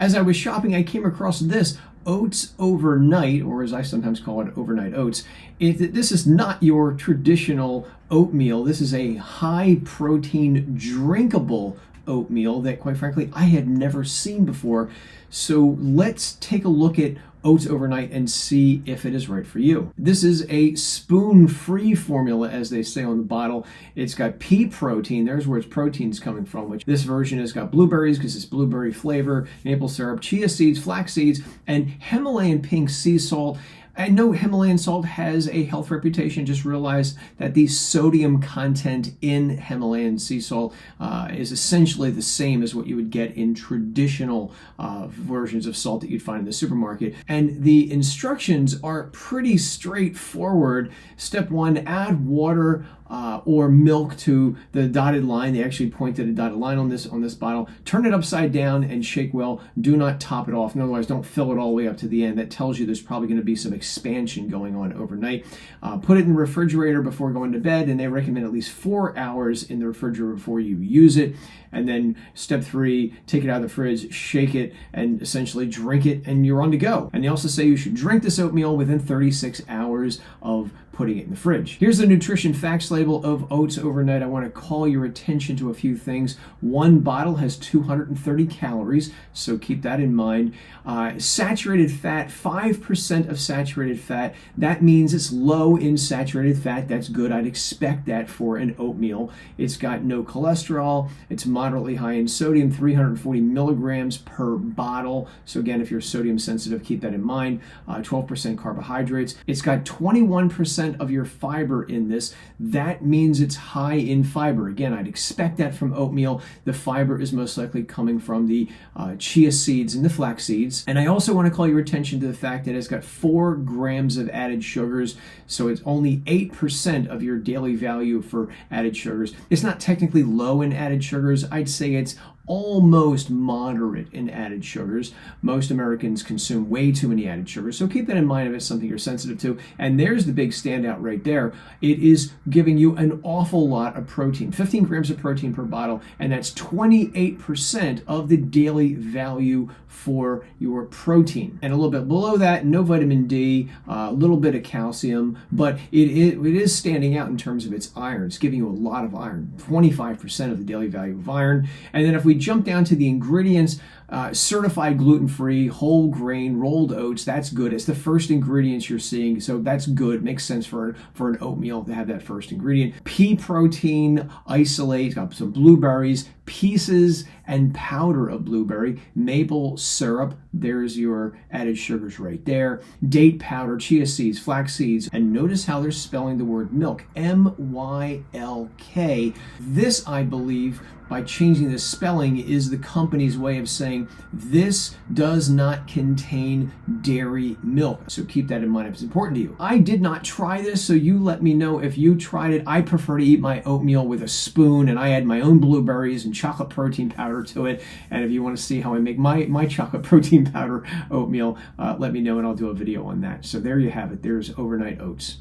As I was shopping, I came across this Oats Overnight, or as I sometimes call it, overnight oats. This is not your traditional oatmeal. This is a high protein drinkable oatmeal that, quite frankly, I had never seen before. So let's take a look at Oats Overnight and see if it is right for you. This is a spoon-free formula, as they say on the bottle. It's got pea protein. There's where its protein is coming from, which this version has got blueberries because it's blueberry flavor, maple syrup, chia seeds, flax seeds, and Himalayan pink sea salt. I know Himalayan salt has a health reputation. Just realize that the sodium content in Himalayan sea salt is essentially the same as what you would get in traditional versions of salt that you'd find in the supermarket. And the instructions are pretty straightforward. Step 1, add water or milk to the dotted line. They actually pointed a dotted line on this bottle. Turn it upside down and shake well. Do not top it off. Otherwise, don't fill it all the way up to the end. That tells you there's probably going to be some expansion going on overnight. Put it in the refrigerator before going to bed, and they recommend at least 4 hours in the refrigerator before you use it. And then step 3, take it out of the fridge, shake it, and essentially drink it, and you're on to go. And they also say you should drink this oatmeal within 36 hours of putting it in the fridge. Here's the nutrition facts label of Oats Overnight. I want to call your attention to a few things. One bottle has 230 calories, so keep that in mind. Saturated fat, 5% of saturated fat. That means it's low in saturated fat. That's good. I'd expect that for an oatmeal. It's got no cholesterol. It's moderately high in sodium, 340 milligrams per bottle. So again, if you're sodium sensitive, keep that in mind. 12% carbohydrates. It's got 21% of your fiber in this. That means it's high in fiber. Again, I'd expect that from oatmeal. The fiber is most likely coming from the chia seeds and the flax seeds. And I also want to call your attention to the fact that it's got 4 grams of added sugars, so it's only 8% of your daily value for added sugars. It's not technically low in added sugars. I'd say it's almost moderate in added sugars. Most Americans consume way too many added sugars, so keep that in mind if it's something you're sensitive to. And there's the big standout right there. It is giving you an awful lot of protein, 15 grams of protein per bottle, and that's 28% of the daily value for your protein. And a little bit below that, no vitamin D, a little bit of calcium, but it is standing out in terms of its iron. It's giving you a lot of iron, 25% of the daily value of iron. And then if we jump down to the ingredients, certified gluten-free, whole grain, rolled oats, that's good. It's the first ingredients you're seeing, so that's good. Makes sense for an oatmeal to have that first ingredient. Pea protein isolate, got some blueberries, pieces and powder of blueberry, maple syrup, there's your added sugars right there, date powder, chia seeds, flax seeds, and notice how they're spelling the word milk, M-Y-L-K. This, I believe, by changing the spelling, is the company's way of saying this does not contain dairy milk. So keep that in mind if it's important to you. I did not try this, so you let me know if you tried it. I prefer to eat my oatmeal with a spoon, and I add my own blueberries and chocolate protein powder to it. And if you want to see how I make my chocolate protein powder oatmeal, let me know and I'll do a video on that. So there you have it. There's overnight oats.